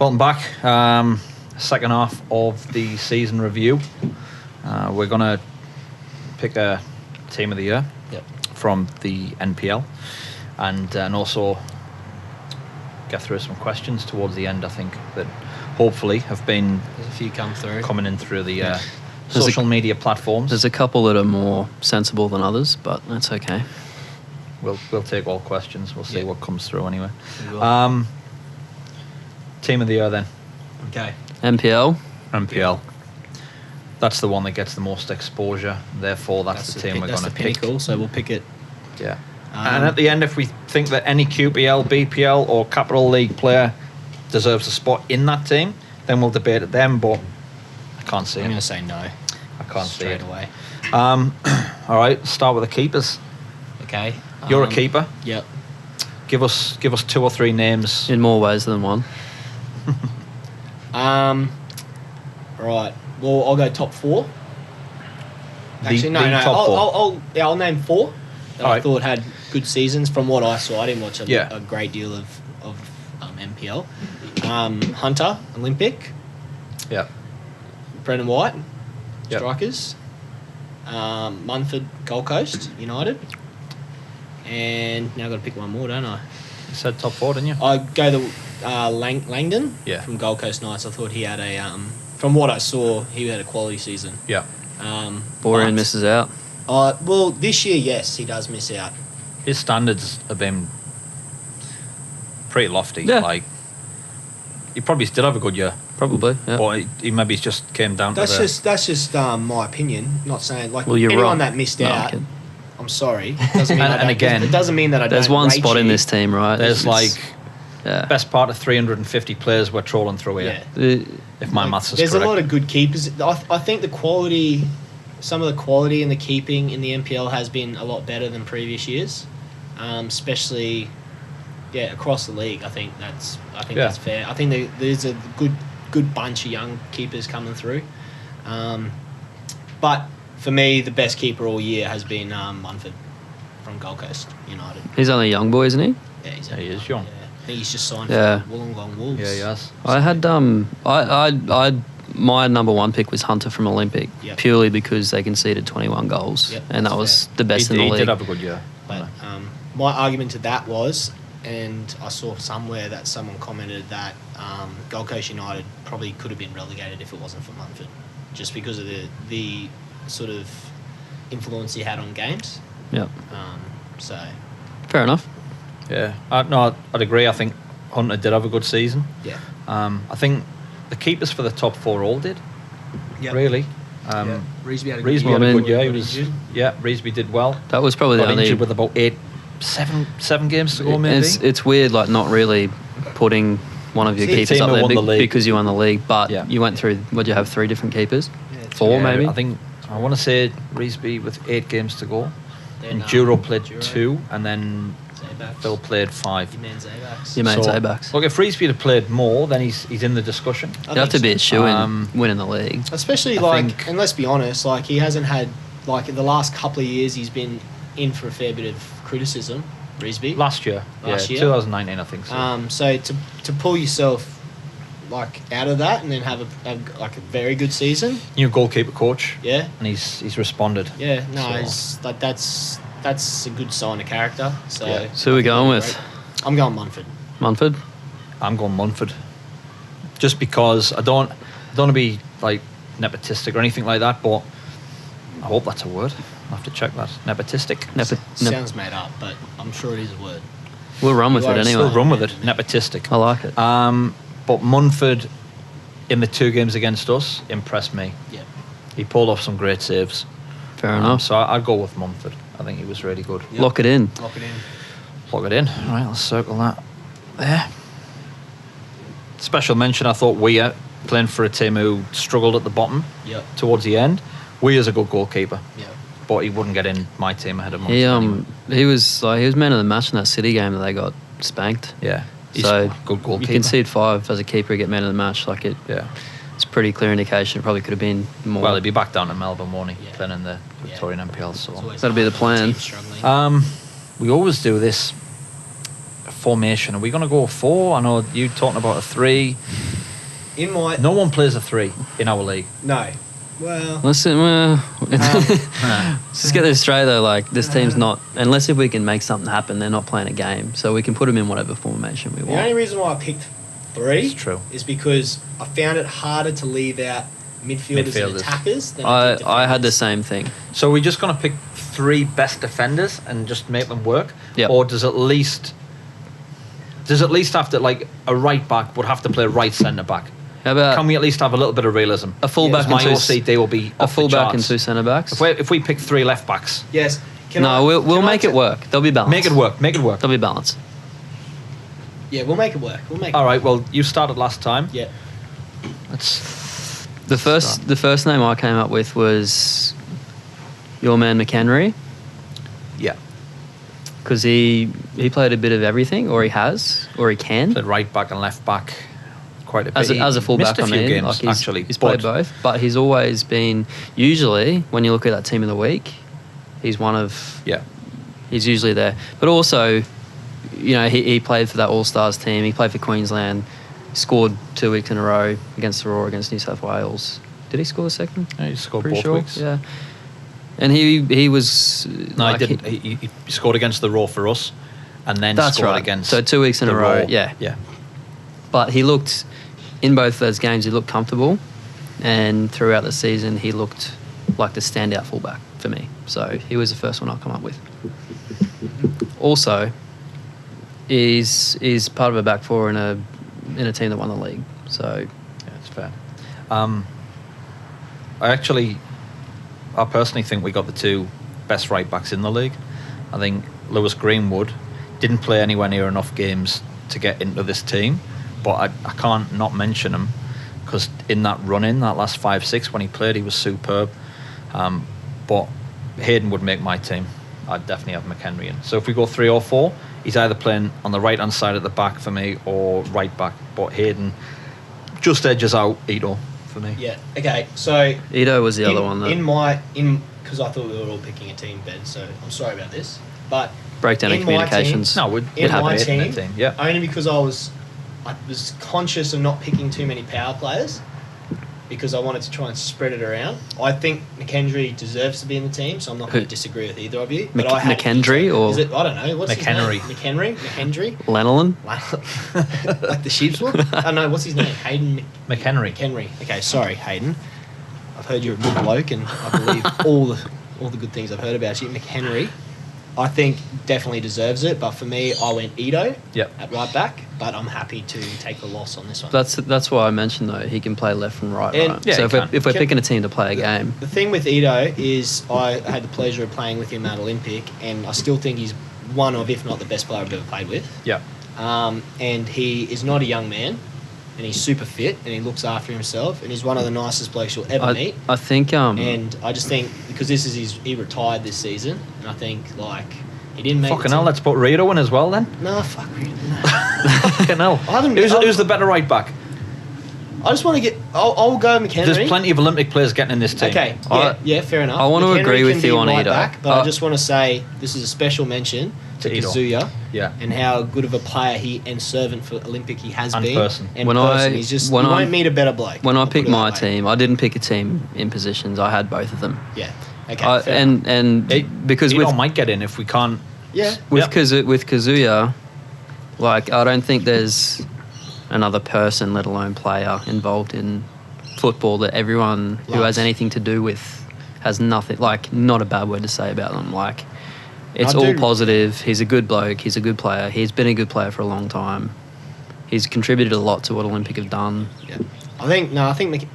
Welcome back. Second half of the season review. We're going to pick a team of the year from the NPL and also get through some questions towards the end, I think, that hopefully have been There's a few come through. coming in through the social media platforms. There's a couple that are more sensible than others, but that's okay. We'll take all questions. We'll see what comes through anyway. Team of the year then. Okay. NPL. That's the one that gets the most exposure. Therefore, that's the team we're going to pick. Pinnacle, so we'll pick it. Yeah. And at the end, if we think that any QPL, BPL or Capital League player deserves a spot in that team, then we'll debate it then, but I can't see I'm it. going to say no. I can't see it. Straight away. All right, start with the keepers. Okay. You're a keeper. Yep. Give us 2 or 3 names. In more ways than one. Right. Well, I'll go top 4. Actually, no. top 4. I'll name 4 that I Alright. thought had good seasons from what I saw. I didn't watch Yeah. a great deal of NPL. Hunter, Olympic. Yeah. Brendan White, Yep. strikers. Munford, Gold Coast United. And now I've got to pick one more, don't I? You said top 4, didn't you? I go the Langdon from Gold Coast Knights. I thought he had from what I saw, he had a quality season. Yeah. Boring misses out. Well, this year, yes, he does miss out. His standards have been pretty lofty. Yeah. Like, he probably did have a good year, Probably. Yeah. but he maybe just came down That's to the... just my opinion. Not saying like Well, you're anyone wrong. that missed No, I'm out. kidding. I'm sorry. Doesn't mean And again, it doesn't mean that I There's don't one rate spot in you. this team, right? There's yeah. best part of 350 players we're trolling through here. Yeah. If my maths is There's correct. a lot of good keepers. I think the quality, some of the quality in the keeping in the NPL has been a lot better than previous years, especially across the league. I think that's fair. I think there's a good bunch of young keepers coming through, but for me, the best keeper all year has been Munford from Gold Coast United. He's only a young boy, isn't he? Yeah, He is young. Yeah. I think he's just signed Yeah. for Wollongong Wolves. Yeah, yes. I had my number 1 pick was Hunter from Olympic, Yep. purely because they conceded 21 goals, Yep, and that that's was fair. the best in the He league. did have a good year. But my argument to that was, and I saw somewhere that someone commented that Gold Coast United probably could have been relegated if it wasn't for Munford, just because of the sort of influence he had on games. Yep. So Fair enough. Yeah. I'd agree. I think Hunter did have a good season. yeah, I think the keepers for the top 4 all did, really. Reesby had a Reesby year. had a good Well, year. I He mean- was, Reesby did well. That was probably Got the only... injured with about 7 games to go, maybe. It's weird, like, not really putting one of your See, keepers team up who there won the league. because you won the league, but Yeah. you went through, what, you have 3 different keepers? Yeah, 4 Yeah, maybe? I want to say Reesby with 8 games to go. Then, And Juro played Juro. 2, and then Zaybaks. Phil played 5. Your man Zaybaks. Your man So, Zaybaks. Look, if Reesby had played more, then he's in the discussion. You have to be a shoe in Um, winning the league. Especially I like, think- and let's be honest, like he hasn't had like in the last couple of years he's been in for a fair bit of criticism. Reesby. Last year. Last year? 2019, I think so. So to pull yourself like out of that and then have a very good season, New goalkeeper coach, yeah, and he's responded. yeah, no, So- it's like that's a good sign of character. So, Yeah. So who are we going with? I'm going Munford. Munford? I'm going Munford, just because I don't want to be like nepotistic or anything like that, but I hope that's a word. I'll have to check that. Nepotistic. Sounds made up, but I'm sure it is a word. We'll run with You it are anyway. Still run with it. Nepotistic. I like it. But Munford, in the 2 games against us, impressed me. Yeah. He pulled off some great saves. Fair enough. So I'd go with Munford. I think he was really good. Yep. Lock it in. Lock it in. Plug it in. All right, let's circle that there. Special mention, I thought Weir, playing for a team who struggled at the bottom Yep. towards the end. Weir's a good goalkeeper, Yep. but he wouldn't get in my team ahead of Munford. He anyway. he was man of the match in that City game that they got spanked. Yeah, he's So a good goalkeeper. you concede 5 as a keeper, you get man of the match. Like Yeah. it's a pretty clear indication. It probably could have been more. Well, he'd be back down to Melbourne, won't he? Yeah. Playing in the Victorian NPL. It's So always That'll be the hard when a plan. team's struggling. we always do this formation. Are we going to go 4? I know you talking about a 3. in my No one plays a 3 in our league. no. Well, Listen, let's just get this straight though. Like this team's not, unless if we can make something happen, they're not playing a game. So we can put them in whatever formation we the want. only reason why I picked 3 It's true. is because I found it harder to leave out midfielders. And attackers than I had the same thing. So we're just going to pick 3 best defenders and just make them work? Yep. Or does at least have to, like, a right back would have to play right centre back? How about Can we at least have a little bit of realism? a fullback My and two OCD will be a off the fullback and charts. 2 centre backs? If we pick 3 left backs, Yes. We'll make it work. They'll be balanced. make it work. Make it work. They'll be balanced. Yeah, we'll make it work. All right. Well, you started last time. Yeah. Let's. The first name I came up with was your man McHenry, Yeah. because he played a bit of everything, or he can. Played right back and left back quite a bit. As a fullback, missed a few games, like actually. he's played both, but he's always been, usually when you look at that team of the week, he's one of, Yeah. he's usually there. But also, he played for that All-Stars team, he played for Queensland, scored 2 weeks in a row against the Roar, against New South Wales. Did he score the second? Yeah, he scored Pretty both sure. weeks. Yeah. And he was... No, he didn't. He scored against the Raw for us, and then That's scored right. against. So 2 weeks in the a row, Raw. yeah. Yeah. But he looked, in both those games, he looked comfortable. And throughout the season, he looked like the standout fullback for me. So he was the first one I'll come up with. Also, is part of a back four in a team that won the league. So Yeah, it's fair. I personally think we got the 2 best right backs in the league. I think Lewis Greenwood didn't play anywhere near enough games to get into this team, but I can't not mention him because in that run-in, that last 5-6 when he played, he was superb. But Hayden would make my team. I'd definitely have McHenry in. So if we go 3 or 4, he's either playing on the right-hand side at the back for me or right back. But Hayden just edges out Ito for me. Yeah. Okay. So Ito was the other one that because I thought we were all picking a team, Ben. So I'm sorry about this, but breakdown in in my communications. No, in my team. team, Yeah. only because I was conscious of not picking too many power players because I wanted to try and spread it around. I think McHenry deserves to be in the team, so I'm not going to disagree with either of you. But I had McHenry or is it? I don't know. What's McHenry. his name? McHenry. Lanolin? Like the sheep's wool? I don't know. What's his name? Hayden McHenry. McHenry. Okay, sorry, Hayden. I've heard you're a good bloke, and I believe all the good things I've heard about you. McHenry, I think definitely deserves it, but for me, I went Ito at right back, but I'm happy to take the loss on this one. That's why I mentioned though he can play left and right. And- right? Yeah, So he if we're can. picking a team to play a game, The thing with Ito is I had the pleasure of playing with him at Olympic, and I still think he's one of, if not the best player I've ever played with. Yeah. And he is not a young man, and he's super fit, and he looks after himself, and he's one of the nicest blokes you'll ever meet. I think And I just think because this is he retired this season, and I think he didn't make. Fucking hell, let's put Rito in as well then. No, fuck Rito. No. Fucking hell. Who's the better right back? I just want to get. I'll go McHenry. There's plenty of Olympic players getting in this team. Okay, yeah, fair enough. I want to McHenry agree can with be you on right Ito. back, but I just want to say this is a special mention to Ito. Kazuya Yeah. and how good of a player and servant for Olympic he has And been. person. And When person. I- He's just when you I'm- won't meet a better bloke. when I I'll put picked it my that way. team, I didn't pick a team in positions. I had both of them. Yeah. Okay. fair enough. And because Ito with might get in if we can't. Yeah. with Kazuya, I don't think there's another person, let alone player, involved in football that everyone who Loves. has anything to do with has nothing, not a bad word to say about them. It's I all do- positive. He's a good bloke. He's a good player. He's been a good player for a long time. He's contributed a lot to what Olympic have done. Yeah. I think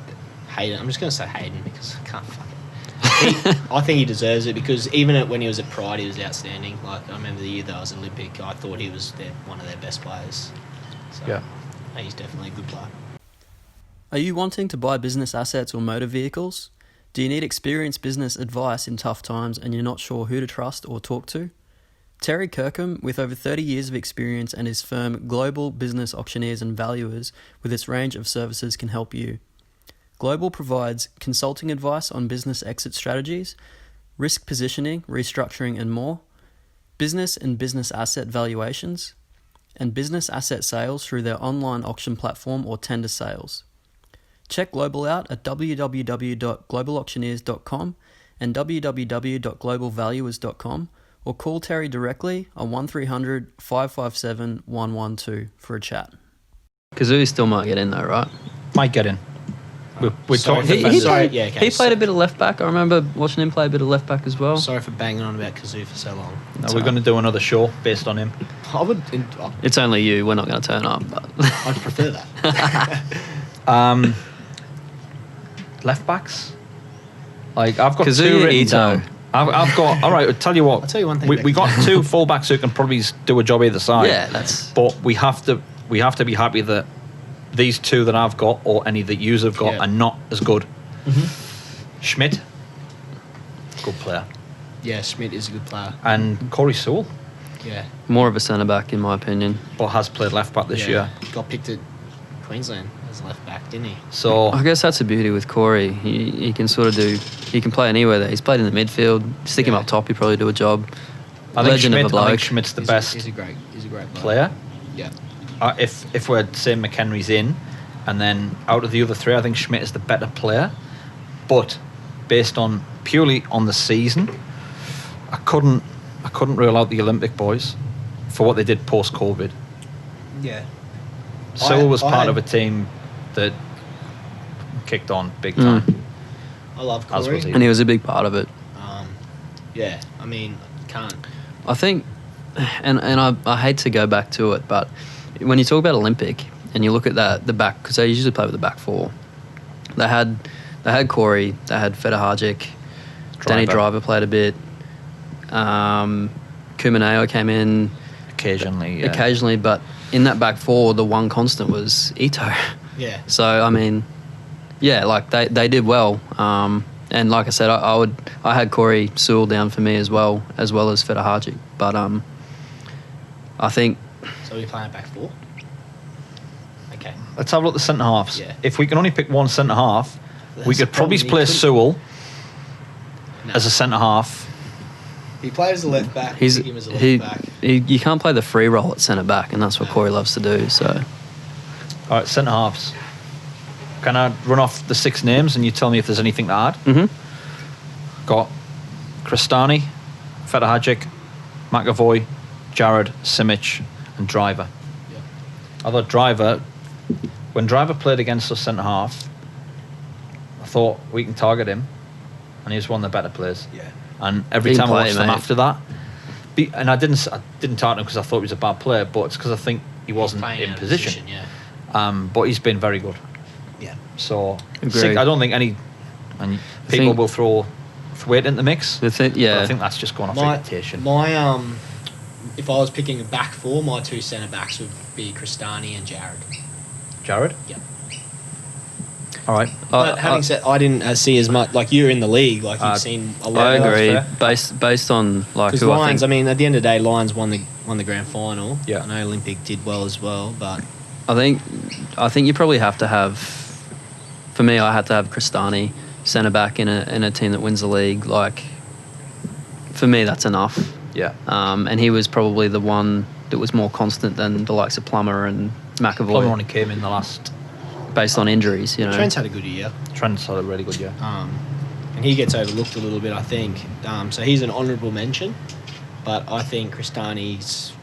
Hayden. I'm just going to say Hayden because I can't fucking. I think he deserves it because even when he was at Pride, he was outstanding. I remember the year that I was at Olympic, I thought he was one of their best players. So, Yeah. I think he's definitely a good player. Are you wanting to buy business assets or motor vehicles? Do you need experienced business advice in tough times and you're not sure who to trust or talk to? Terry Kirkham, with over 30 years of experience, and his firm Global Business Auctioneers and Valuers with its range of services can help you. Global provides consulting advice on business exit strategies, risk positioning, restructuring and more, business and business asset valuations, and business asset sales through their online auction platform or tender sales. Check Global out at www.globalauctioneers.com and www.globalvaluers.com, or call Terry directly on 1300 557 112 for a chat. Kazoo still might get in though, right? Might get in. We're Sorry, talking He defenders. played, yeah, okay, he played a bit of left back. I remember watching him play a bit of left back as well. Sorry for banging on about Kazoo for so long. No, we're going to do another show based on him. It's only you. We're not going to turn up. But I'd prefer that. Left backs? Like, I've got Kazoo, two written Ito. down. I've got... All right, I'll tell you what. I'll tell you one thing. We got two fullbacks who can probably do a job either side. yeah, that's... But we have to be happy that these two that I've got, or any that yous have got, Yeah. are not as good. Mm-hmm. Schmidt, good player. Yeah, Schmidt is a good player. And Corey Sewell, Yeah. More of a centre-back, in my opinion. but has played left back this year. Got picked at Queensland as left back, didn't he? So I guess that's the beauty with Corey. He can sort of do... He can play anywhere there. He's played in the midfield. Stick him Yeah. up top, he'd probably do a job. I think Legend of a bloke. Schmidt's the He's best He's a great player. Yeah. If we're saying McHenry's in, and then out of the other three, I think Schmidt is the better player. But based on purely on the season, I couldn't rule out the Olympic boys for what they did post COVID. Yeah. Sewell was I part had- of a team that kicked on big time. I love As Corey. was he. And he was a big part of it. Yeah, I mean, can't. I think, and I hate to go back to it, but when you talk about Olympic and you look at the back, because they usually play with the back four, they had Corey, they had Federhajic, Danny Driver played a bit, Kumaneo came in Occasionally, but in that back four, the one constant was Ito. Yeah. So I mean, yeah, like they did well. And like I said, I had Corey Sewell down for me as well as Federhajic. But I think... So we're playing back four? Okay. let's have a look at the centre halves. Yeah. If we can only pick one centre half, we That's could the probably problem, play you couldn't- Sewell No. as a centre half. He played as a left back. he's Pick him as a left he, back. you can't play the free role at centre back, and that's what Corey loves to do. So All right, centre halves. Can I run off the 6 names and you tell me if there's anything to add? Got Cristani, Federhajic, McAvoy, Jared, Simic, and Driver. Yeah. I thought Driver, when Driver played against us centre half, I thought we can target him, and he was one of the better players. Yeah. And every He can time I play, watched him mate. after that, and I didn't target him because I thought he was a bad player, but it's because I think he wasn't Playing in out of position. Yeah. But he's been very good. Yeah. So Agreed. I don't think any and people think- will throw weight in the mix. the thing, But yeah, I think that's just going off reputation. If I was picking a back four, my 2 centre backs would be Cristani and Jared. Jared? Yeah. All right. But having said, I didn't see as much. Like you're in the league, like you've seen a lot. I Yeah, agree. that's Based on like Because who Lions, I I think, mean, at the end of the day, Lions won the grand final. Yeah. I know Olympic did well as well, but I think you probably have to have. For me, I had to have Cristani centre back in a team that wins the league. Like, for me, that's enough. Yeah. And he was probably the one that was more constant than the likes of Plummer and McAvoy, Plummer only came in the last. based on injuries. You know, Trent's had a good year. Trent's had a really good year. And he gets overlooked a little bit, I think. So he's an honourable mention, but I think Cristani's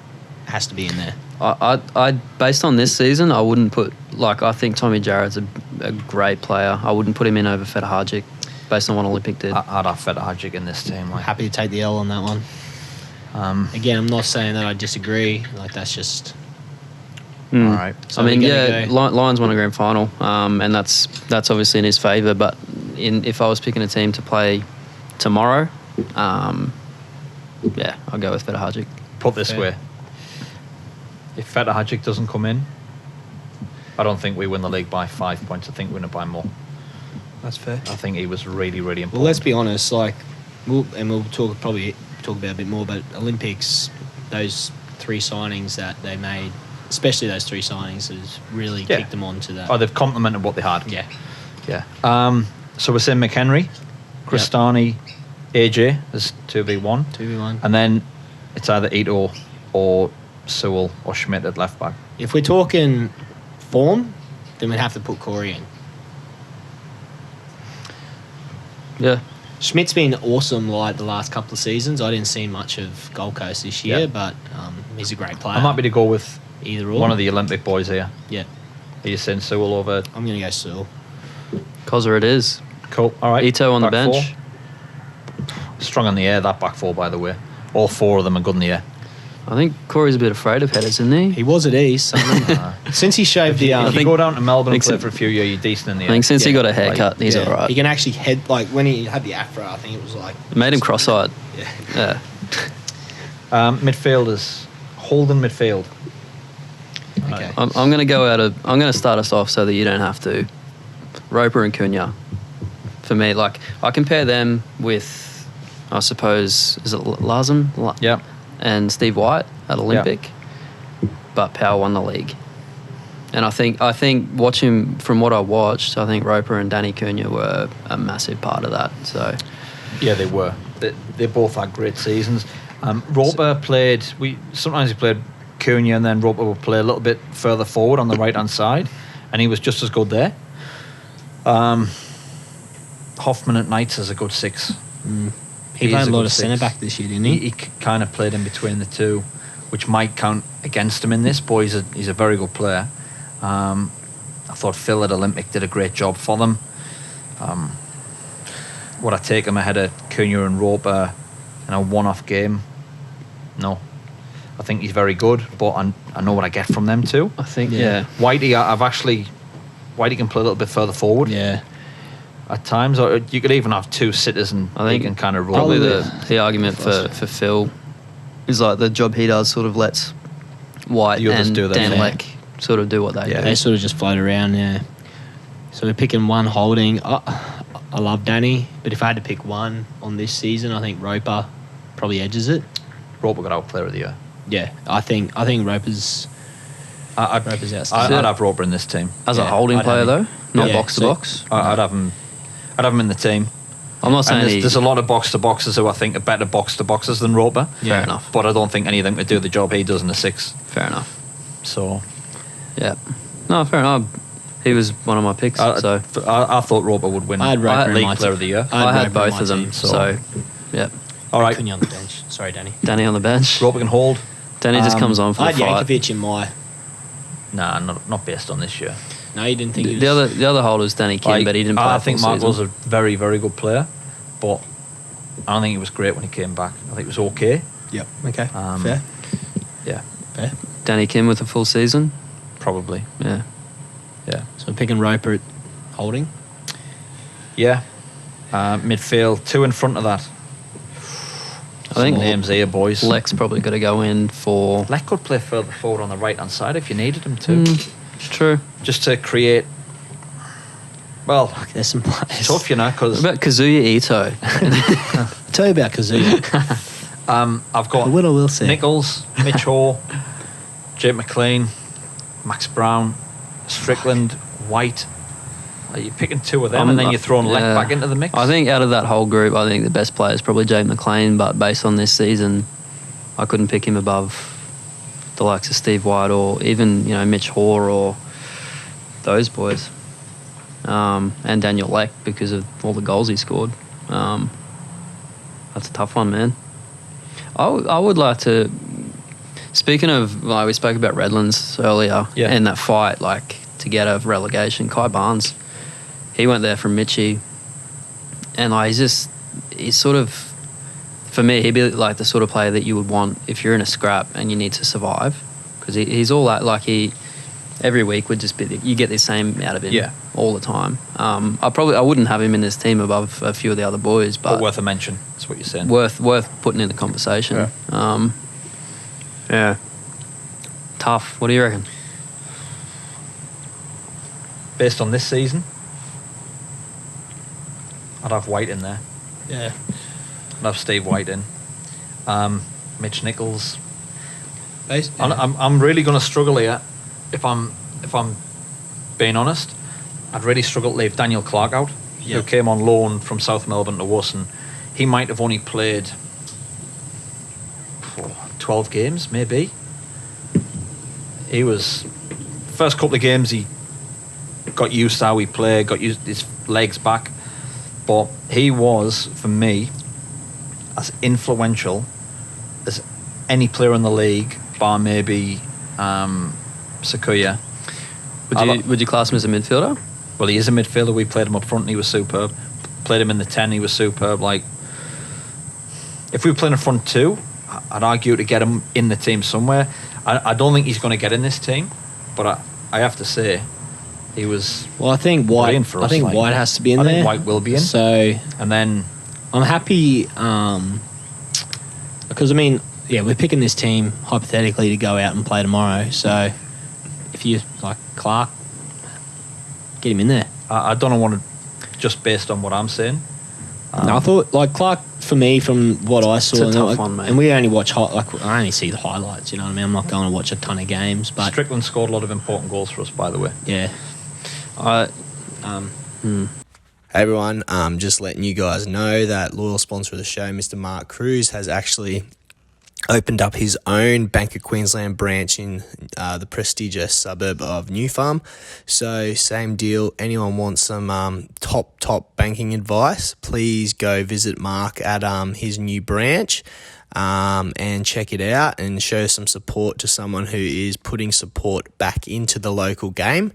has to be in there. I based on this season, I wouldn't put I think Tommy Jarrett's a great player. I wouldn't put him in over Federhajic, based on what Olympic did. I'd have Federhajic in this team. Like, Happy to take the L on that one. Again, I'm not saying that I disagree. Like that's just all right. So I mean, we're yeah, gonna Lions won a grand final, and that's obviously in his favour. But if I was picking a team to play tomorrow, yeah, I'll go with Federhajic. Put this Fair. way. If Federhajic doesn't come in, I don't think we win the league by 5 points. I think we win it by more. That's fair. I think he was really, really important. Well, let's be honest. Like, we'll talk about a bit more. But Olympics, those 3 signings that they made, especially those 3 signings, has really Yeah. kicked them on to that. Oh, they've complemented what they had. Yeah. Yeah. So we're saying McHenry, Cristani, AJ as 2v1. 2v1. And then it's either Ito or Sewell or Schmidt at left back. If we're talking form, then we'd have to put Corey in. Yeah. Schmidt's been awesome like the last couple of seasons. I didn't see much of Gold Coast this year, Yeah. but he's a great player. I'm happy to go with either or. one of the Olympic boys here. Yeah. Are you saying Sewell over? I'm going to go Sewell. Cozza it is. Cool. All right. Ito on the Back bench. four. Strong in the air, that back four, by the way. All four of them are good in the air. I think Corey's a bit afraid of headers, isn't he? He was at East. Since he shaved the If you go down to Melbourne and think play so. for a few years, you're decent in the air. I think since he Yeah. got a haircut, he's all right. He can actually head, like when he had the afro, I think it was like... It made him cross-eyed. Yeah. Yeah. Midfielders. Holding midfield. Okay. I'm going to go out of. I'm going to start us off so that you don't have to. Roper and Cunha. For me, like I compare them with, I suppose, is it Lazem? Yeah. And Steve White at Olympic, but Power won the league. And I think watching from what I watched, I think Roper and Danny Cunha were a massive part of that. So Yeah, they were. They both had great seasons. Roper played. Sometimes he played Cunha, and then Roper would play a little bit further forward on the right hand side, and he was just as good there. Hoffman at Knights is a good six. He is played a lot good of six. centre back this year, didn't he? He kind of played in between the two, which might count against him in this. But he's a very good player. I thought Phil at Olympic did a great job for them. Would I take him ahead of Cunha and Roper in a one-off game? No. I think he's very good, but I know what I get from them too. I think Yeah. Whitey, Whitey can play a little bit further forward Yeah. at times, or you could even have two sitters and I think he can kind of roll. probably with the argument for Phil is like the job he does sort of lets White The others and do their Dan thing. Leck sort of do what they Yeah. do. They sort of just float around, yeah. So we're picking one holding. I love Danny, but if I had to pick one on this season, I think Roper probably edges it. Roper got out player of the year. Yeah, I think Roper's Roper's outstanding. I'd have Roper in this team. As a Yeah, holding I'd player have though, him. not Yeah, box to so- box. I'd have him. I'd have him in the team. I'm not And saying there's a lot of box to boxers who I think are better box to boxers than Roper. Fair enough. But I don't think any of them could do the job he does in the six. Fair enough. So Yeah. No, fair enough. He was one of my picks. I thought Roper would win I had Roper in league my player team. of the year. I I had Roper in both my of them. team, So, yeah. All right, Cunha on the bench. Sorry, Danny. Danny on the bench. Roper can hold. Danny just comes on for I the had fight. Yankovic in my... Nah, not based on this year. No, you didn't think he was... The other holder's Danny Kim, but he didn't play. I a think full Mark was season. a very, very good player, but I don't think he was great when he came back. I think it was okay. Yep, okay, Fair. Yeah, fair. Danny Kim with a full season. probably. Yeah. Yeah, So we're picking Roper at holding. yeah. Midfield, two in front of that. I think Some names here, boys. Leck's probably got to go in for. Leck could play further forward on the right hand side if you needed him to, True. just to create. Well, There's some players. it's tough, you know, because What about Kazuya Ito? Tell you about Kazuya. I've got What I will say. Nichols, Mitch Hall, Jake McLean, Max Brown, Strickland, White. You're picking two of them, and then you're throwing Leck back into the mix. I think out of that whole group, I think the best player is probably Jake McLean, but based on this season, I couldn't pick him above the likes of Steve White or even Mitch Hoare or those boys, and Daniel Leck because of all the goals he scored. That's a tough one, man. I would like to. Speaking of, like we spoke about Redlands earlier, Yeah. in that fight, like to get out of relegation, Kai Barnes, he went there from Mitchie, and like he's sort of, for me, he'd be like the sort of player that you would want if you're in a scrap and you need to survive, because he's all that, like every week would just be you get the same out of him, Yeah. all the time. I wouldn't have him in this team above a few of the other boys, but but worth a mention. That's what you're saying. worth putting in the conversation. Yeah. Tough. What do you reckon? Based on this season, I'd have White in there. Yeah. I'd have Steve White in. Mitch Nichols. Based, I'm really going to struggle here. If I'm being honest, I'd really struggle to leave Daniel Clark out, who came on loan from South Melbourne to us, and he might have only played 12 games, maybe. He was first couple of games he got used to how he played, got used his legs back. But he was, for me, as influential as any player in the league, bar maybe Sakuya. Would you class him as a midfielder? Well, he is a midfielder. We played him up front and he was superb. Played him in the 10, he was superb. Like, if we were playing a front two, I'd argue to get him in the team somewhere. I don't think he's going to get in this team, but I have to say, he was. Well, I think White. For us, I think White has to be in there. I think White will be in. So, and then I'm happy because we're picking this team hypothetically to go out and play tomorrow. So, if you like Clark, get him in there. I don't want to, just based on what I'm saying. No, I thought like Clark for me from what I saw, it's a tough one, mate. And we only watch I only see the highlights. You know what I mean? I'm not going to watch a ton of games. But Strickland scored a lot of important goals for us, by the way. Yeah. Hey everyone, just letting you guys know that loyal sponsor of the show, Mr. Mark Cruz, has actually opened up his own Bank of Queensland branch in the prestigious suburb of New Farm. So same deal, anyone wants some top banking advice, please go visit Mark at his new branch and check it out and show some support to someone who is putting support back into the local game.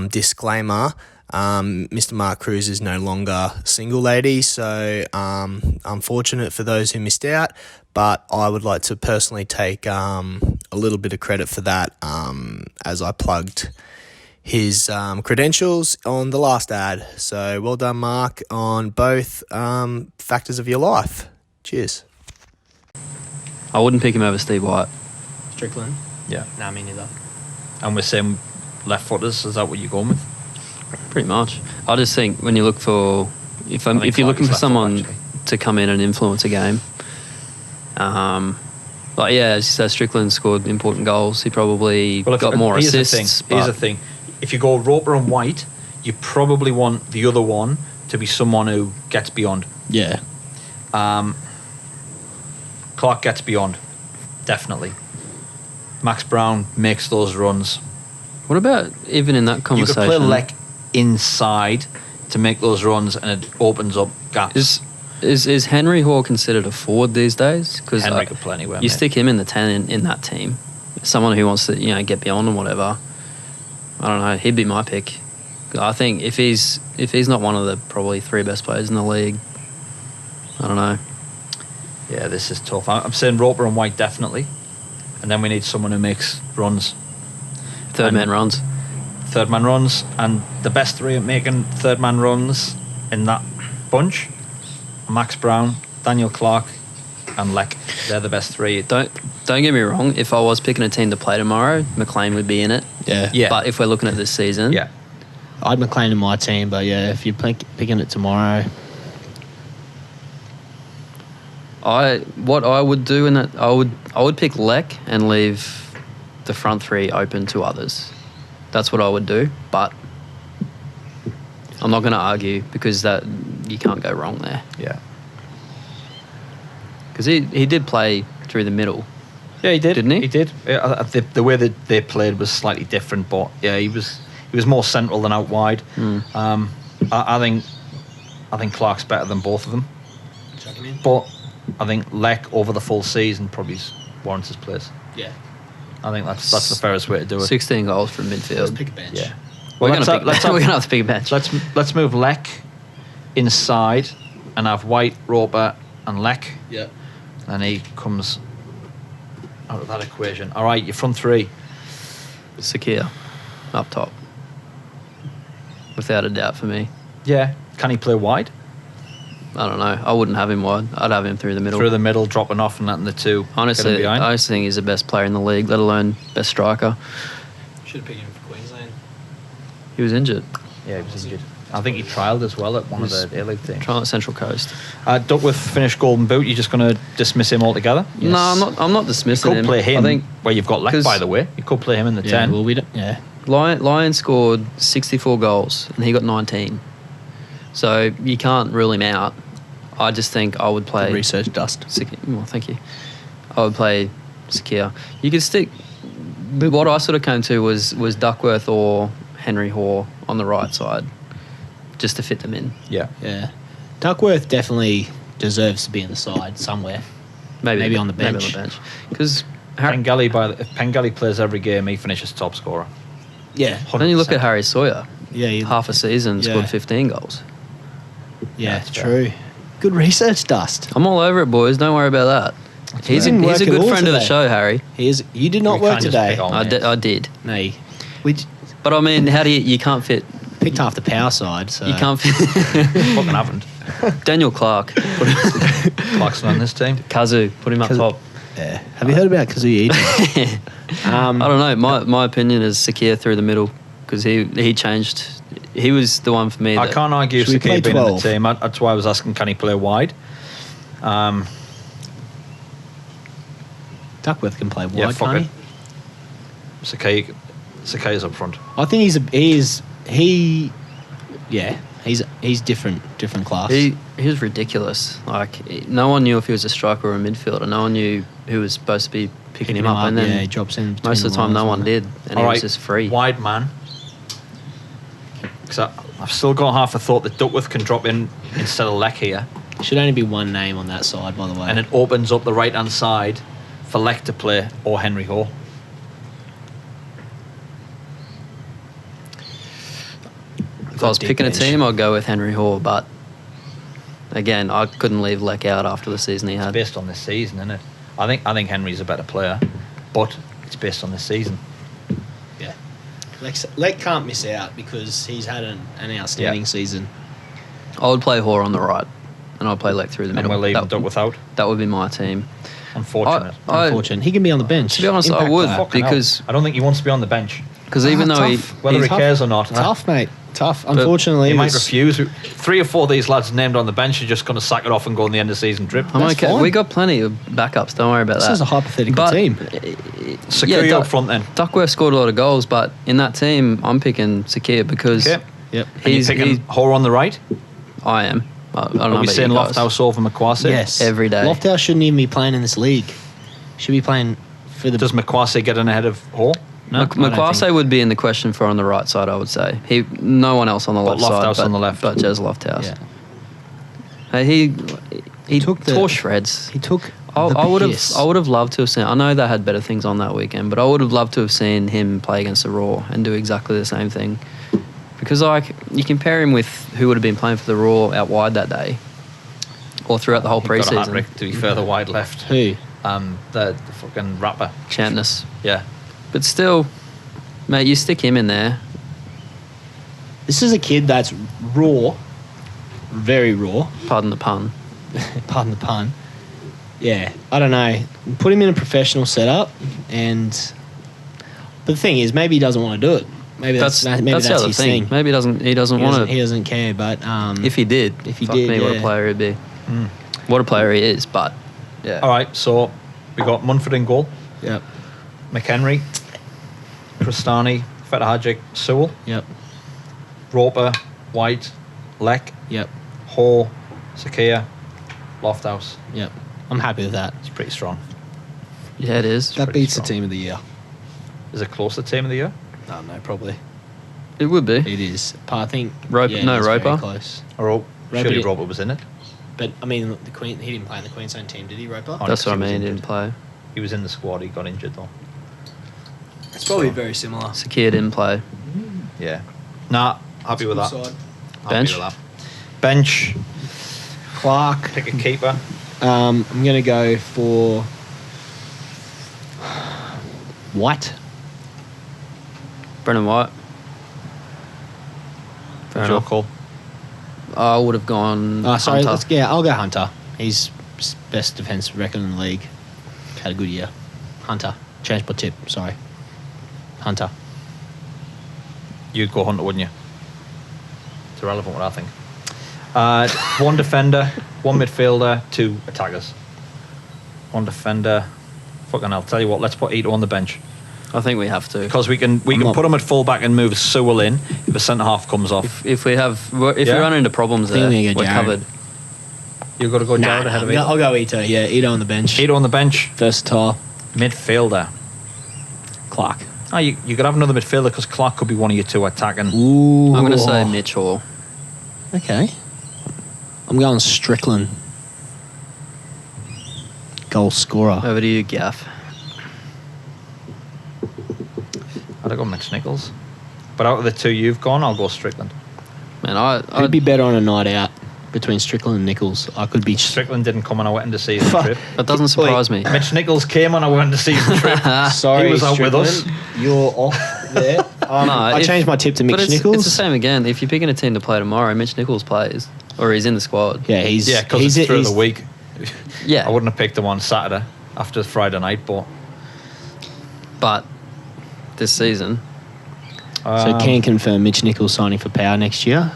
Disclaimer, Mr. Mark Cruz is no longer single, ladies, so unfortunate for those who missed out, but I would like to personally take a little bit of credit for that as I plugged his credentials on the last ad. So well done, Mark, on both factors of your life. Cheers. I wouldn't pick him over Steve White. Strickland? Yeah. Nah, me neither. And we're saying left footers, is that what you're going with? Pretty much. I just think when you look for, if you're looking for someone to come in and influence a game, as you said, Strickland scored important goals. He probably got more assists. Here's the thing. If you go Roper and White, you probably want the other one to be someone who gets beyond. Yeah. Clark gets beyond, definitely. Max Brown makes those runs. What about even in that conversation? You could play Leck inside to make those runs, and it opens up gaps. Is Henry Hoare considered a forward these days? Because Henry could play anywhere. You stick him in the 10 in that team. Someone who wants to get beyond and whatever. I don't know. He'd be my pick. I think if he's not one of the probably 3 best players in the league, I don't know. Yeah, this is tough. I'm saying Roper and White definitely, and then we need someone who makes runs. Third man runs, and the best 3 at making third man runs in that bunch: Max Brown, Daniel Clark, and Leck. They're the best 3. Don't get me wrong. If I was picking a team to play tomorrow, McLean would be in it. Yeah. But if we're looking at this season, yeah, I'd McLean in my team. But yeah, if you're picking it tomorrow, what I would do in that, I would pick Leck and leave the front 3 open to others. That's what I would do, but I'm not going to argue because that you can't go wrong there. Yeah. Because he did play through the middle. Yeah, he did. Didn't he? He did. Yeah, the way that they played was slightly different, but yeah, he was more central than out wide. I think Clark's better than both of them. But I think Leck over the full season probably warrants his place. Yeah. I think that's the fairest way to do it. 16 goals from midfield. Let's pick a bench. Yeah. We're going to have to pick a bench. Let's move Leck inside and have White, Roper, and Leck. Yeah. And he comes out of that equation. All right, your front 3. Sakir up top, without a doubt for me. Yeah. Can he play wide? I don't know. I wouldn't have him wide. I'd have him through the middle. Through the middle, dropping off and letting the 2. Honestly, I just think he's the best player in the league, let alone best striker. Should have picked him for Queensland. He was injured. Yeah, he was injured. I think he trialled as well at one of the A-League teams. Trial at Central Coast. Duckworth finished Golden Boot. You're just going to dismiss him altogether? Yes. No, I'm not dismissing him. You could play him. I think you've got Leck, by the way. You could play him in the 10. Well, we don't. Yeah. Lion scored 64 goals and he got 19. So you can't rule him out. I just think I would play... Good research, Dust. Well, thank you. I would play Sakir. You could stick... But what I sort of came to was Duckworth or Henry Hoare on the right side, just to fit them in. Yeah. Yeah. Duckworth definitely deserves to be in the side somewhere. Maybe on the bench. Maybe on the bench. Because Pengelly, if Pengelly plays every game, he finishes top scorer. Yeah. then you look at Harry Sawyer. Yeah. Half a season, Yeah. scored 15 goals. Yeah, That's true. Good research, Dust. I'm all over it, boys. Don't worry about that. He's a Didn't work at good all friend of the today. show, Harry. You did not We work can't just today. pick on I did. No, you But I mean, how do you can't fit? picked half the power side. So You can't fit. Fucking haven't. Daniel Clark, Clark's on this team. Kazu, put him up top. Yeah. Have you heard about Kazuya? I don't know. My opinion is Sakir through the middle because he changed. He was the one for me. I can't argue Should we play Sakir being in the 12? team. That's why I was asking, can he play wide? Duckworth can play wide, Yeah, fuck can't it. Sakir's up front. I think he's different class. He was ridiculous. Like no one knew if he was a striker or a midfielder. No one knew who was supposed to be picking him up. And then he drops in. most of the time, no one did, and he was just free. Wide man. Because I've still got half a thought that Duckworth can drop in instead of Leck here. Should only be one name on that side, by the way. And it opens up the right-hand side for Leck to play or Henry Hall. If I was picking a team, I'd go with Henry Hall, but again, I couldn't leave Leck out after the season he had. Based on this season, isn't it? I think Henry's a better player, but it's based on this season. Yeah. Leck can't miss out because he's had an outstanding season. I would play Hall on the right, and I'd play Leck through the And middle. we're leaving Duckworth out. That would be my team. Unfortunate. Unfortunate. He can be on the bench. To be honest, I Impact would player. Fucking hell. because I don't think he wants to be on the bench. even though he tough. Whether he Tough. cares or not. Tough, mate. Tough. Unfortunately, He might it's- refuse. 3 or 4 of these lads named on the bench are just going to sack it off and go on the end of season drip. I'm That's okay. fine. We got plenty of backups. Don't worry about This that. is a hypothetical But- team. Sakir Yeah, up front then. Duckworth scored a lot of goals, but in that team, I'm picking Sakir because Okay. Yep. He's picking Hore on the right. I am. I don't know Are we about saying you guys. Lofthouse over Makwase? Yes. Every day. Lofthouse shouldn't even be playing in this league. Should be playing for the. Does Makwase get in ahead of Hore? No. Makwase would be in the question for on the right side, I would say. No one else on the But left side. Lofthouse on the left. But Jez Lofthouse. Yeah. Hey, he took the- tore shreds. He took. I would piss. have loved to have seen. I know they had better things on that weekend, but I would have loved to have seen him play against the Raw and do exactly the same thing. Because you compare him with who would have been playing for the Raw out wide that day, or throughout the whole He got a preseason. hat-trick to be further wide left. Who? The fucking rapper. Champness. Yeah. But still, mate, you stick him in there. This is a kid that's raw, very raw. Pardon the pun. Pardon the pun. Yeah, I don't know. Put him in a professional setup, but the thing is, maybe he doesn't want to do it. Maybe that's the his other thing. Maybe he doesn't want to. He doesn't care. But If he did, If he fuck did, me, what a yeah. player he'd be. What a player he is. But yeah, All right, so we got Munford in goal, yep, McHenry, Cristani, Fetahajic, Sewell, yep, Roper, White, Leck, yep, Hore, Sakir, Lofthouse. yep. I'm happy with that. It's pretty strong. yeah, it is. That pretty beats strong. the team of the year. Is it close to team of the year? No, probably It would be. it is. But I think Roper- yeah, no, it's very Roper? close. Or surely did- Roper was in it. But I mean, the Queen. He didn't play in the Queensland team, did he, Roper? Oh, That's what I he was mean. He injured. didn't play. He was in the squad. He got injured though. It's probably very similar. Sakir didn't play. Yeah. Nah, happy with that. Side. Happy Bench? with that. Bench. Clark. Pick a keeper. I'm gonna go for White. Brendan White. Fair What's your enough. call? I would have gone. Sorry, Hunter. I'll go Hunter. He's best defensive record in the league. Had a good year. Hunter. Change my tip. Sorry. Hunter. You'd go Hunter, wouldn't you? It's irrelevant what I think. One defender, one midfielder, 2 attackers. One defender. Fucking hell, tell you what, let's put Ito on the bench. I think we have to. Because we can not- put him at full back and move Sewell in if a centre half comes off. If we Yeah. run into problems think there, we get we're Jared. covered. You've got to go Jared ahead of Ito. I'll go Ito. Yeah, Ito on the bench. Ito on the bench. Versatile. Midfielder. Clark. Oh, you could have another midfielder because Clark could be one of your 2 attacking. Ooh. I'm going to say Mitch Hall. Okay. I'm going Strickland. Goal scorer. Over to you, Gaff. I'd go Mitch Nichols. But out of the two you've gone, I'll go Strickland. Man, Who'd be better on a night out between Strickland and Nichols? I could be... Strickland didn't come on a end of season trip. That doesn't surprise me. Mitch Nichols came on a end of season trip. Sorry, he was out with us. Strickland, you're off there. I changed my tip to But Mitch Nichols. it's the same again. If you're picking a team to play tomorrow, Mitch Nichols plays. Or he's in the squad. Yeah, because it's through the week. Yeah. I wouldn't have picked him on Saturday after Friday night, But this season... So can confirm Mitch Nichols signing for Power next year?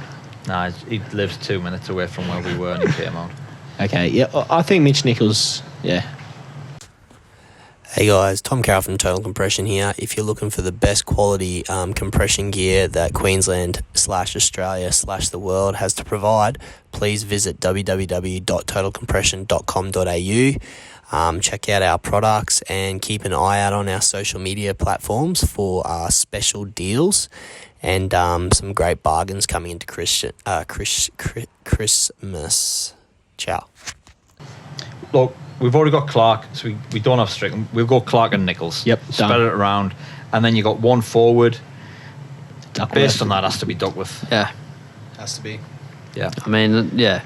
Nah, he lives 2 minutes away from where we were and he came out. Okay, yeah, I think Mitch Nichols, yeah. Hey guys, Tom Carroll from Total Compression here. If you're looking for the best quality compression gear that Queensland/Australia/the world has to provide, please visit www.totalcompression.com.au. Check out our products and keep an eye out on our social media platforms for special deals and some great bargains coming into Christmas. Ciao. Look, we've already got Clark, so we don't have Strickland. We've got Clark and Nichols. Yep, spread done. it around, and then you got one forward. Duckworth. Based on that, has to be Duckworth. Yeah. Has to be. Yeah. I mean, yeah.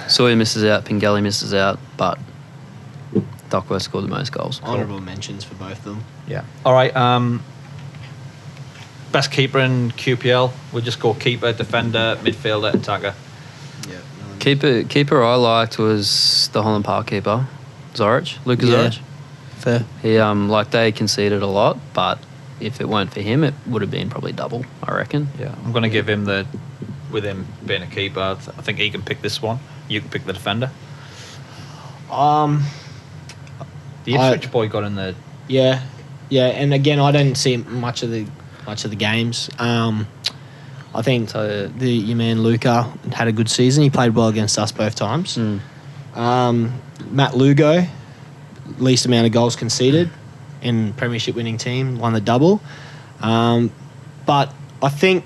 Sawyer misses out, Pingelli misses out, but Duckworth scored the most goals. Honourable mentions for both of them. Yeah. All right. Best keeper in QPL. We'll just go keeper, defender, midfielder, attacker. Yeah. Keeper I liked was the Holland Park keeper, Lucas Yeah. Zorich. Fair. He they conceded a lot, but if it weren't for him, it would have been probably double, I reckon. Yeah. I'm going to give him with him being a keeper, I think he can pick this one. You can pick the defender. The Ipswich boy got in the... Yeah, and again, I don't see much of the games. I think your man Luca had a good season. He played well against us both times. Matt Lugo, least amount of goals conceded in premiership winning team, won the double. But I think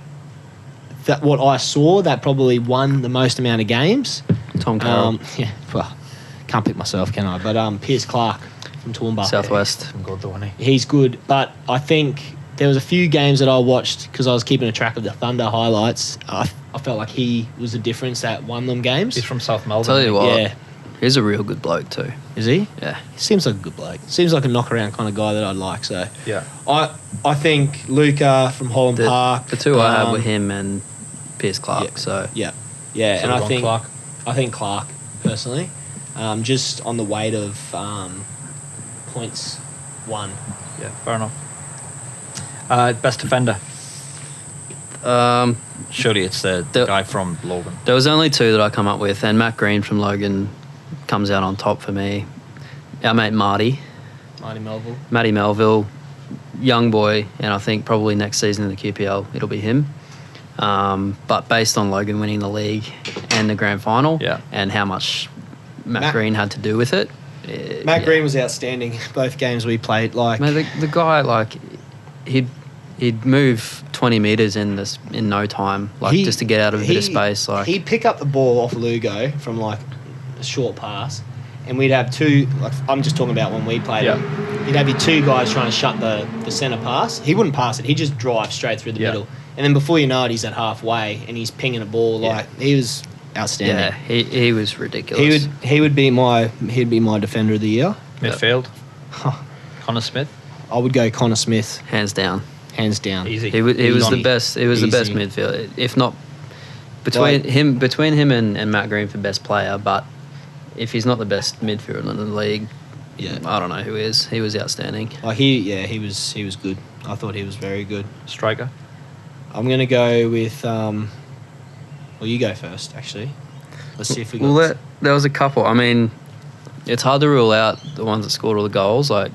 that what I saw that probably won the most amount of games. Tom Carroll. Yeah, well, can't pick myself, can I? But Piers Clark from Toowoomba. Southwest. Good, the one. He's good, but I think there was a few games that I watched because I was keeping a track of the Thunder highlights. I felt like he was the difference that won them games. He's from South Melbourne. Tell you what, Yeah. he's a real good bloke too. Is he? Yeah. He seems like a good bloke. Seems like a knock-around kind of guy that I'd like. So Yeah. I think Luca from Holland Park. The two I had were him and Piers Clark. yeah. So Yeah, So and we've gone Clark. I think Clark personally, just on the weight of points won. Yeah, fair enough. Best defender. Surely it's the guy from Logan. There was only two that I come up with, and Matt Green from Logan comes out on top for me. Our mate Matty Melville, young boy, and I think probably next season in the QPL it'll be him. But based on Logan winning the league and the grand final, and how much Matt Green had to do with it, Matt Green was outstanding both games we played. Like, man, the guy, like he'd move 20 metres in no time, just to get out of a bit of space. Like, he'd pick up the ball off Lugo from like a short pass, and we'd have two. Like, I'm just talking about when we played. Yeah. You'd have your two guys trying to shut the centre pass. He wouldn't pass it. He'd just drive straight through the middle, and then before you know it, he's at halfway and he's pinging a ball. Like, he was outstanding. yeah, he was ridiculous. He'd be my defender of the year. Midfield. Connor Smith. I would go Connor Smith, hands down. Easy. He was the best. He was the best Easy. midfielder, if not between him and Matt Green for best player. But if he's not the best midfielder in the league, I don't know who is. He was outstanding. Like he was good. I thought he was very good. Striker. I'm gonna go with. Well, you go first. Actually, let's see if we got. Well, there was a couple. I mean, it's hard to rule out the ones that scored all the goals, like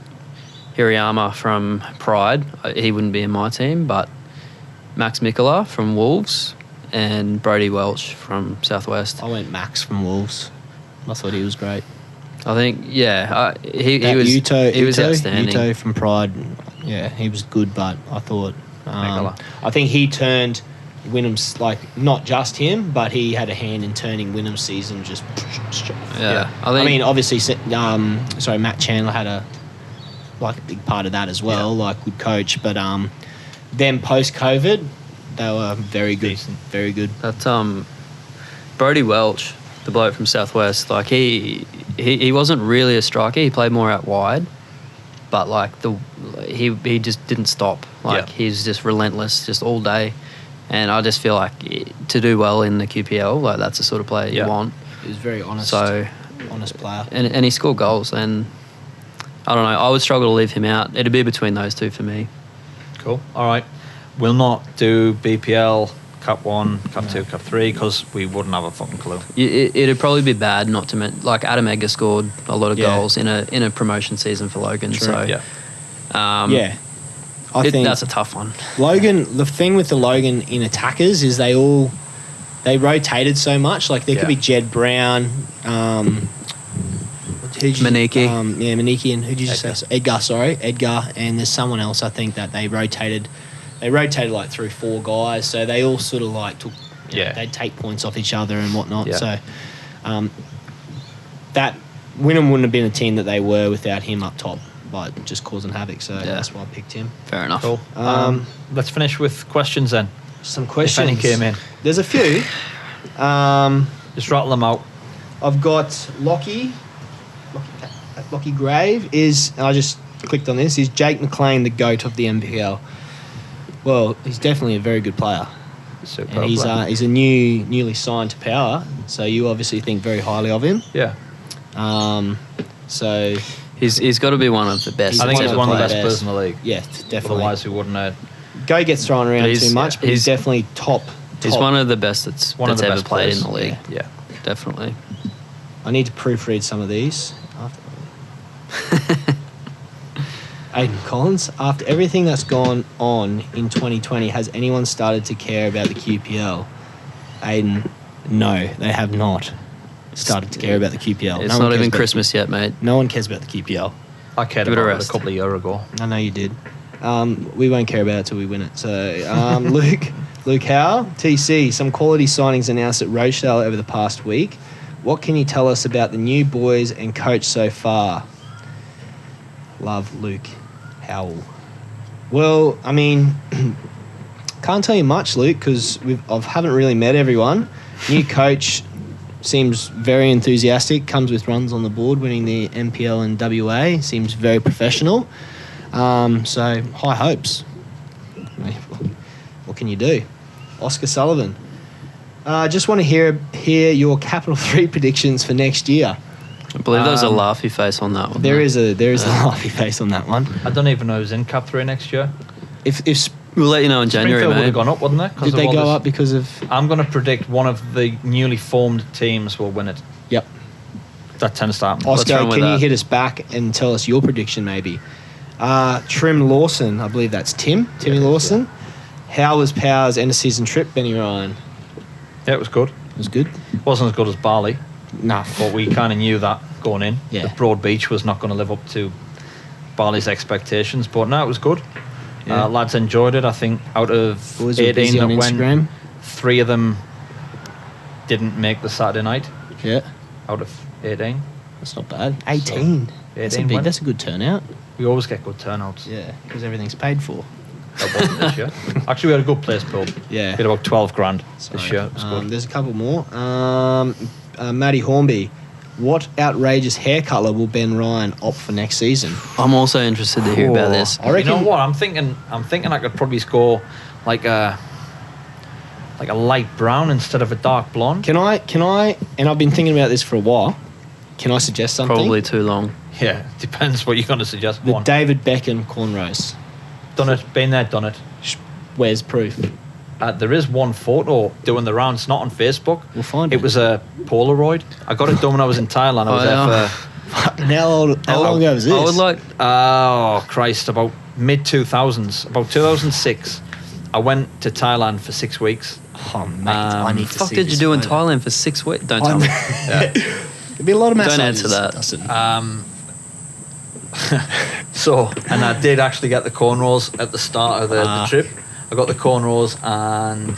Hirayama from Pride. He wouldn't be in my team, but Max Mikola from Wolves and Brody Welch from Southwest. I went Max from Wolves. I thought he was great. I think, he was Uto, he was outstanding. Uto from Pride, yeah, he was good, but I thought Mikola. I think he turned Wynnum's, like, not just him, but he had a hand in turning Wynnum's season just. Yeah. I mean, obviously, Matt Chandler had a big part of that as well, like good coach. But them post COVID, they were very good, very good. That Brody Welch, the bloke from Southwest, like he wasn't really a striker. He played more out wide, but like he just didn't stop. Like he's just relentless, just all day. And I just feel like to do well in the QPL, like that's the sort of player you want. He was very honest. Honest player. And he scored goals. And I don't know, I would struggle to leave him out. It'd be between those two for me. Cool. All right. We'll not do BPL, Cup 1, Cup 2, Cup 3 because we wouldn't have a fucking clue. It'd probably be bad not to like Adam Edgar scored a lot of goals in a promotion season for Logan. True. So I think that's a tough one. Logan, the thing with the Logan in attackers is they rotated so much. Like there could be Jed Brown, Maniki. Maniki, and who did you just say? Edgar, and there's someone else I think that they rotated. They rotated like through 4 guys, so they all sort of like took. They'd take points off each other and whatnot. Yeah. So that Wynnum wouldn't have been a team that they were without him up top, like just causing havoc. So that's why I picked him. Fair enough. Cool. Let's finish with questions then. Some questions. If any came in. There's a few. Just rattle them out. I've got Lockie Grave I just clicked on this. Is Jake McLean the GOAT of the NPL? Well, he's definitely a very good player. Superb and he's player. He's a newly signed to Power, so you obviously think very highly of him. Yeah. So he's got to be one of the best. I think he's one of the best players in the league. Yeah, definitely. Otherwise, we wouldn't have. Go gets thrown around too much, but he's definitely top. He's one of the best that's ever played in the league. Yeah, definitely. I need to proofread some of these. Aiden Collins, after everything that's gone on in 2020, has anyone started to care about the QPL? Aiden, no, they have not started to care about the QPL. It's not even Christmas yet, mate. No one cares about the QPL. I cared about it a couple of years ago. I know you did. We won't care about it till we win it. So, Luke Howe, TC, some quality signings announced at Rochdale over the past week. What can you tell us about the new boys and coach so far? Love, Luke Howell. Well, I mean, can't tell you much, Luke, because I haven't really met everyone. New coach seems very enthusiastic, comes with runs on the board, winning the NPL and WA, seems very professional. So, high hopes. What can you do? Oscar Sullivan. Just want to hear your Capital 3 predictions for next year. I believe there was a laughy face on that one. There is a laughy face on that one. I don't even know who's in Cap 3 next year. If we'll let you know in January, Springfield mate. would have gone up, wouldn't they? Did they go up because of... I'm going to predict one of the newly formed teams will win it. Yep. That tends to happen. Oscar, can you hit us back and tell us your prediction maybe? Trim Lawson, I believe that's Timmy Lawson. Yeah. How was Power's end-of-season trip, Benny Ryan? Yeah, it was good. It was good? It wasn't as good as Bali. No. But we kind of knew that going in. Yeah. The Broad Beach was not going to live up to Bali's expectations. But no, it was good. Yeah. Lads enjoyed it. I think out of 18 that went, 3 of them didn't make the Saturday night. Yeah. Out of 18. That's not bad. 18. That's a good turnout. We always get good turnouts. Yeah, because everything's paid for. That wasn't this year. Actually, we had a good place build. Yeah. We had about 12 grand this year. It was good. There's a couple more. Matty Hornby. What outrageous hair colour will Ben Ryan opt for next season? I'm also interested to hear about this. I reckon, you know what? I'm thinking I could probably score like a light brown instead of a dark blonde. Can I? And I've been thinking about this for a while. Can I suggest something? Probably too long. Yeah, depends what you're going to suggest. The David Beckham cornrows. Done it. Been there, done it. Where's proof? There is one photo doing the rounds, not on Facebook. We'll find it. It was a Polaroid. I got it done when I was in Thailand. I was there for... How long ago was this? I would like... Oh, Christ, about mid-2000s. About 2006. I went to Thailand for 6 weeks. Oh, mate, I need to see fuck did you do in Thailand for 6 weeks? Don't tell me. Yeah. There'd be a lot of massages. Don't answer that. And I did actually get the cornrows at the start of the trip. I got the cornrows and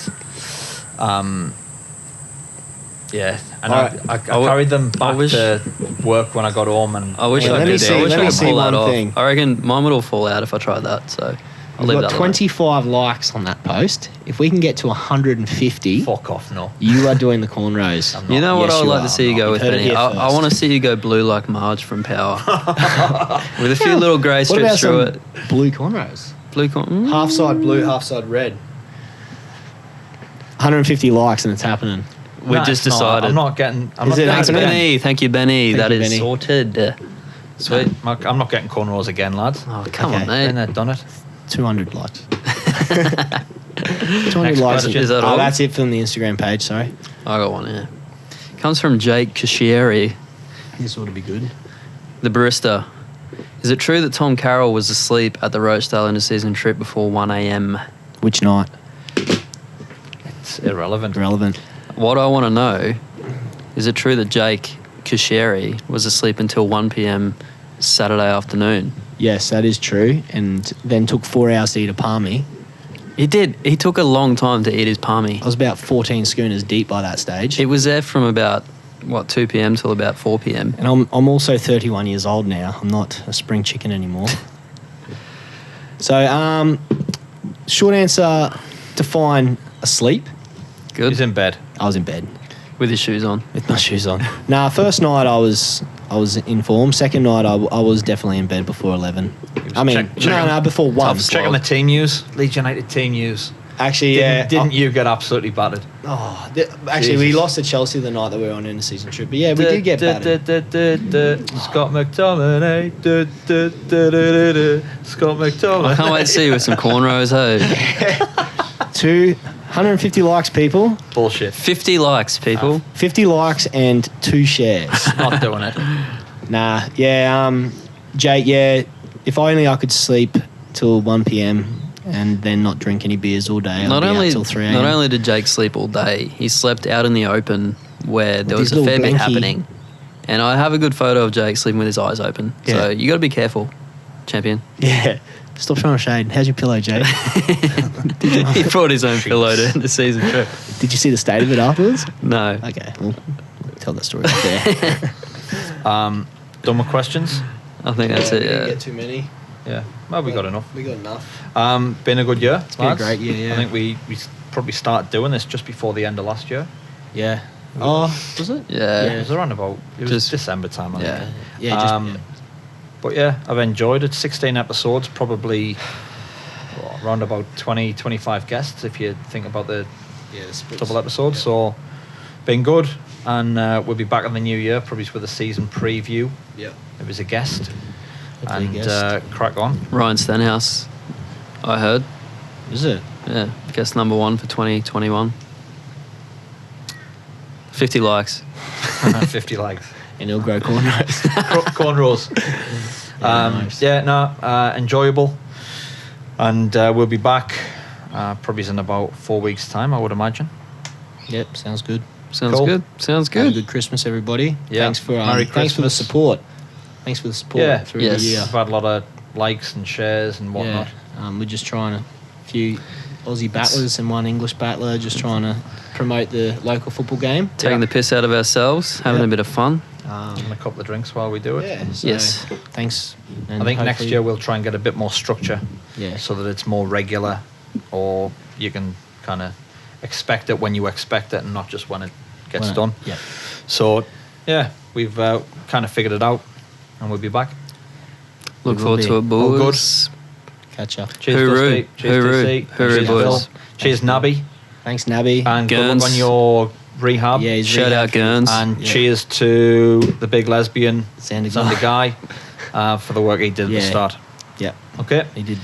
Yeah, and Alright. I carried them back to work when I got home, and I wish Yeah, I let me could. see- I wish let I me could see pull that one off. thing. I reckon mine would all fall out if I tried that. So I'll We've leave got that alone. 25 likes on that post. If we can get to 150, fuck off, no. you are doing the cornrows. I'm You know what Yes, I would you like are. to see you go You've with, heard it Benny? here I first. want to see you go blue like Marge from Power, with a few little grey What about strips through some it. blue cornrows? Blue corn. Half side blue, half side red. 150 likes and it's happening. We No, just it's not. decided. I'm not getting. I'm Is not it getting Thanks, happening? Benny. Thank you, Benny. Thank That you, is Benny. sorted. Sweet. I'm not getting cornrows again, lads. Oh, come Okay. on, Been mate. there, done it. 200 likes. 200 Next likes. question. Is that all? That's it from the Instagram page, sorry. I got one here. Comes from Jake Cashieri, This ought to be good. the barista. Is it true that Tom Carroll was asleep at the Rochdale end-of-season trip before 1 a.m.? Which night? It's irrelevant. Relevant. What I want to know is it true that Jake Cashieri was asleep until 1 p.m. Saturday afternoon? Yes, that is true. And then took 4 hours to eat a palmy. He did. He took a long time to eat his palmy. I was about 14 schooners deep by that stage. It was there from about, 2 p.m. till about 4 p.m. And I'm also 31 years old now. I'm not a spring chicken anymore. So, short answer, define asleep. Good. He's in bed. I was in bed With his shoes on. with my shoes on. Nah, first night I was in form. Second night I was definitely in bed before 11. I mean, checking- before 1. Checking the team news. Leeds United team news. Actually, yeah. Didn't you get absolutely battered? Actually, we Jesus. lost to Chelsea the night that we were on in the season trip. But yeah, we did get battered. Scott McTominay. Scott McTominay. I can't wait to see you with some cornrows, hey. 150 likes, people. Bullshit. 50 likes, people. 50 likes and 2 shares. Not doing it. Nah, yeah, Jake, yeah, if only I could sleep till 1 p.m. and then not drink any beers all day. Not I'd be only, out till 3 a.m. not only did Jake sleep all day, he slept out in the open where there was his a fair little bit blankie. happening. And I have a good photo of Jake sleeping with his eyes open. Yeah. So you got to be careful, champion. Yeah. Stop trying to shade. How's your pillow, Jake? He brought his own pillow to the season trip. Did you see the state of it afterwards? No. Okay, well, tell that story up there. Done with questions? I think that's it, We didn't yeah. get too many. Yeah. Well, we got enough. We got enough. Been a good year. It's been a great year, yeah. I think we probably started doing this just before the end of last year. Yeah. Oh, was it? Yeah. It was around about. It was Just- December time. I Yeah. think. Yeah, just But yeah, I've enjoyed it. 16 episodes, probably around about 20, 25 guests if you think about the double episodes. So, been good. And we'll be back in the new year, probably with a season preview. Yeah. It was a guest. Hopefully a And guest. crack on. Ryan Stenhouse, I heard. Is it? Yeah. Guest number 1 for 2021. 50 likes. 50 likes. And he'll grow cornrows. Cornrows. Nice. Enjoyable. And we'll be back probably in about 4 weeks' time, I would imagine. Yep, sounds good. Sounds Cool. good. Sounds Have a good. good Christmas, everybody. Yeah. Thanks for Merry thanks for the Christmas. support. Thanks for the support Yeah. through Yes. the year. I've had a lot of likes and shares and whatnot. Yeah, we're just trying a few Aussie battlers and one English battler, just trying to promote the local football game. Taking the piss out of ourselves, having Yeah. a bit of fun. Having a couple of drinks while we do it. Yeah. So Yes. Thanks. And I think next hopefully- year we'll try and get a bit more structure Yeah. so that it's more regular, or you can kind of expect it when you expect it and not just when it gets Well, done. Yeah. So, yeah, we've kind of figured it out and we'll be back. Look will forward be. to it, All good. boys. Catch up. Cheers, Hooroo. Dusty. Cheers, Hooroo. DC. Hooroo, Cheers, boys. Phil. Cheers, Nabby. Thanks, Nabby. And good Gurns. luck on your rehab. Yeah, he's Shout out rehab. Gurns. And Yeah. cheers to the big lesbian, Xander Xander Guy, for the work he did at Yeah. the start. Yeah, Okay. he did.